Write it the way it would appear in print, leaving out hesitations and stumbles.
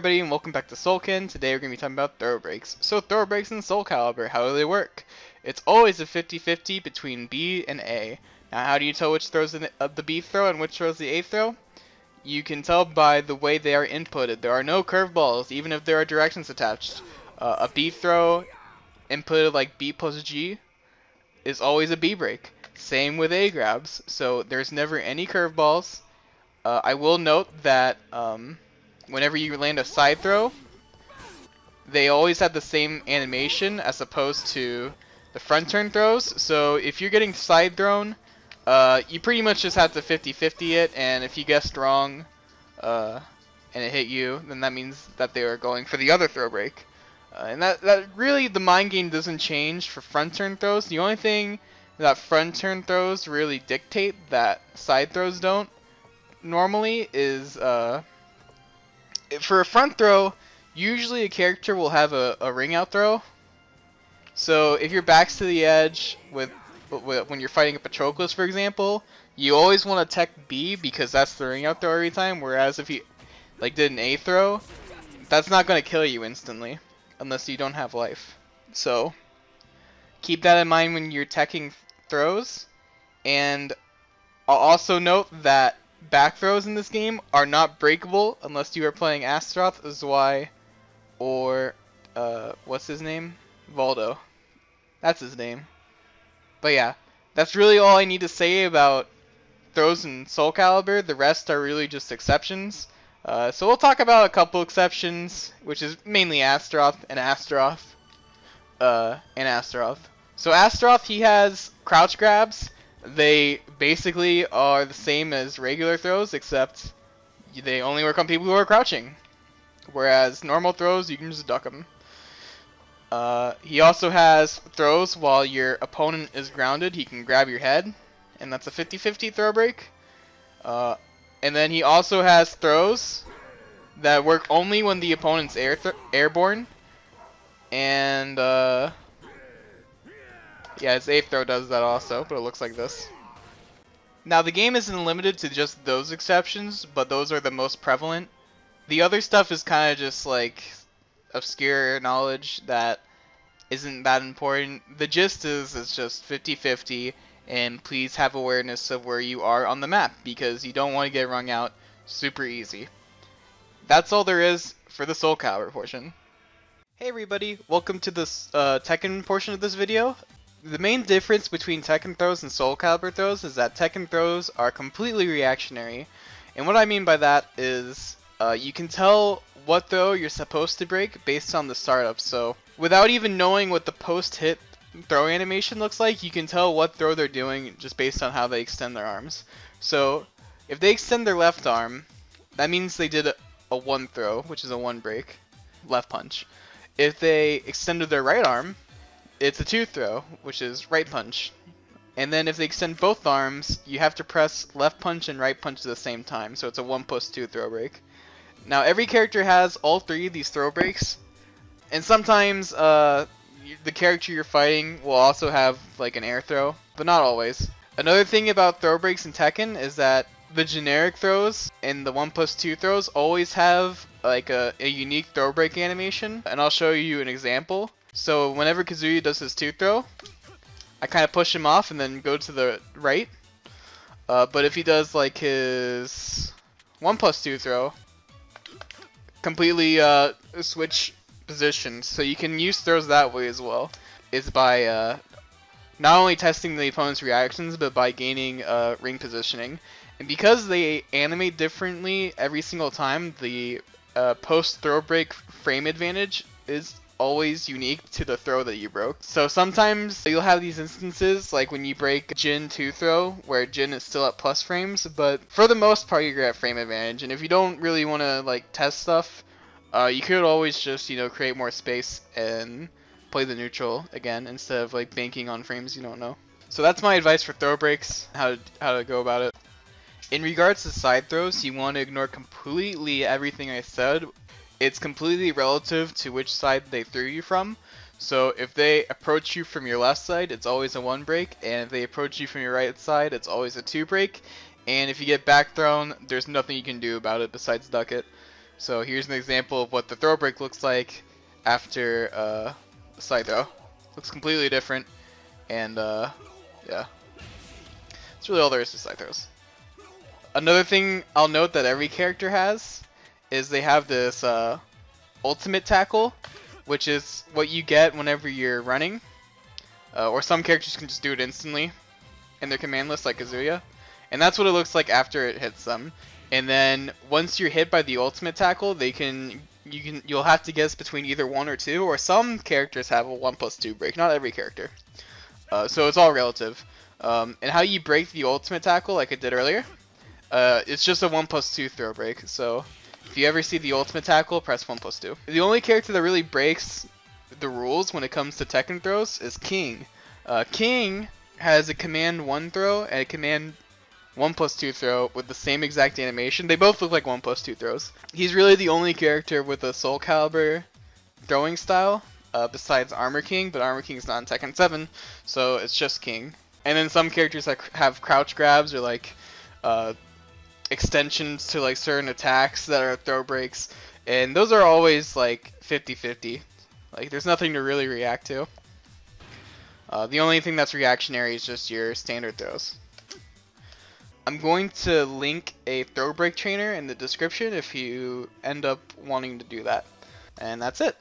everybody and welcome back to Soulkken. Today we're going to be talking about throw breaks. So throw breaks in SoulCalibur, how do they work? It's always a 50-50 between B and A. Now how do you tell which throw's the B throw and which throw's the A throw? You can tell by the way they are inputted. There are no curveballs, even if there are directions attached. A B throw inputted like B plus G is always a B break. Same with A grabs, so there's never any curveballs. I will note that whenever you land a side throw, they always have the same animation as opposed to the front turn throws. So if you're getting side thrown, you pretty much just have to 50-50 it, and if you guessed wrong and it hit you, then that means that they are going for the other throw break. And that really, the mind game doesn't change for front turn throws. The only thing that front turn throws really dictate that side throws don't normally is for a front throw, usually a character will have a ring out throw. So if your back's to the edge when you're fighting a Patroclus, for example, you always want to tech B because that's the ring out throw every time. Whereas if you did an A throw, that's not going to kill you instantly unless you don't have life. So keep that in mind when you're teching throws. And I'll also note that back throws in this game are not breakable unless you are playing Astaroth, Zwei, or what's his name? Voldo. That's his name. But yeah, that's really all I need to say about throws in SoulCalibur. The rest are really just exceptions. So we'll talk about a couple exceptions, which is mainly Astaroth and Astaroth. So Astaroth, he has crouch grabs. They basically are the same as regular throws, except they only work on people who are crouching. Whereas normal throws, you can just duck them. He also has throws while your opponent is grounded. He can grab your head, and that's a 50-50 throw break. And then he also has throws that work only when the opponent's airborne. And yeah, his A throw does that also, but it looks like this. Now the game isn't limited to just those exceptions, but those are the most prevalent. The other stuff is kind of just like obscure knowledge that isn't that important. The gist is it's just 50-50, and please have awareness of where you are on the map because you don't want to get wrung out super easy. That's all there is for the SoulCalibur portion. Hey everybody, welcome to this Tekken portion of this video. The main difference between Tekken throws and SoulCalibur throws is that Tekken throws are completely reactionary. And what I mean by that is you can tell what throw you're supposed to break based on the startup. So without even knowing what the post-hit throw animation looks like, you can tell what throw they're doing just based on how they extend their arms. So if they extend their left arm, that means they did a 1 throw, which is a 1 break, left punch. If they extended their right arm, it's a 2 throw, which is right punch. And then if they extend both arms, you have to press left punch and right punch at the same time, so it's a 1+2 throw break. Now every character has all 3 of these throw breaks, and sometimes the character you're fighting will also have like an air throw, but not always. Another thing about throw breaks in Tekken is that the generic throws and the 1+2 throws always have like a unique throw break animation, and I'll show you an example. So whenever Kazuya does his 2 throw, I kind of push him off and then go to the right. But if he does like his 1+2 throw, completely switch positions. So you can use throws that way as well. Is by not only testing the opponent's reactions, but by gaining ring positioning. And because they animate differently every single time, the post throw break frame advantage is always unique to the throw that you broke. So sometimes you'll have these instances like when you break Jin 2 throw where Jin is still at plus frames, but for the most part you're at frame advantage. And if you don't really want to like test stuff, you could always just create more space and play the neutral again instead of like banking on frames you don't know. So that's my advice for throw breaks, how to go about it. In regards to side throws, you want to ignore completely everything I said. It's completely relative to which side they threw you from. So if they approach you from your left side, it's always a 1 break, and if they approach you from your right side, it's always a 2 break. And if you get back thrown, there's nothing you can do about it besides duck it. So here's an example of what the throw break looks like after the side throw. Looks completely different, and yeah, that's really all there is to side throws. Another thing I'll note that every character has is they have this ultimate tackle, which is what you get whenever you're running, or some characters can just do it instantly in their command list, like Kazuya, and that's what it looks like after it hits them. And then once you're hit by the ultimate tackle, you'll have to guess between either 1 or 2, or some characters have a 1+2 break. Not every character, so it's all relative. And how you break the ultimate tackle, like I did earlier, it's just a 1+2 throw break. So if you ever see the ultimate tackle, press 1+2. The only character that really breaks the rules when it comes to Tekken throws is King. King has a command 1 throw and a command 1+2 throw with the same exact animation. They both look like 1+2 throws. He's really the only character with a SoulCalibur throwing style, besides Armor King, but Armor King's not in Tekken 7, so it's just King. And then some characters that have crouch grabs or like extensions to like certain attacks that are throw breaks, and those are always like 50-50. Like there's nothing to really react to. The only thing that's reactionary is just your standard throws. I'm going to link a throw break trainer in the description if you end up wanting to do that. And that's it.